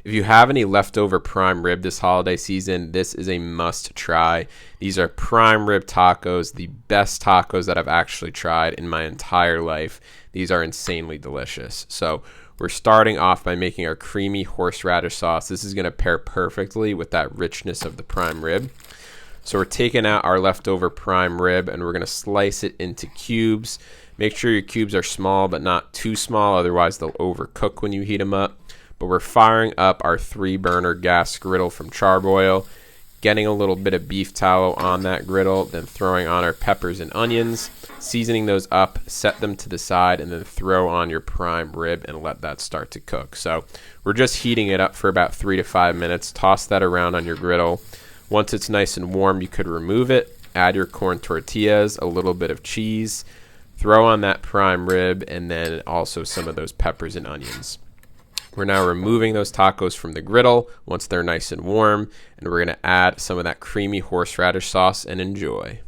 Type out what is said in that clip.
If you have any leftover prime rib this holiday season, this is a must try. These are prime rib tacos, the best tacos that I've actually tried in my entire life. These are insanely delicious. So we're starting off by making our creamy horseradish sauce. This is going to pair perfectly with that richness of the prime rib. So we're taking out our leftover prime rib and we're going to slice it into cubes. Make sure your cubes are small but not too small, otherwise they'll overcook when you heat them up. But we're firing up our 3-burner gas griddle from Char-Broil, getting a little bit of beef tallow on that griddle, then throwing on our peppers and onions, seasoning those up, set them to the side, and then throw on your prime rib and let that start to cook. So we're just heating it up for about 3 to 5 minutes. Toss that around on your griddle. Once it's nice and warm, you could remove it, add your corn tortillas, a little bit of cheese, throw on that prime rib, and then also some of those peppers and onions. We're now removing those tacos from the griddle once they're nice and warm, and we're going to add some of that creamy horseradish sauce and enjoy.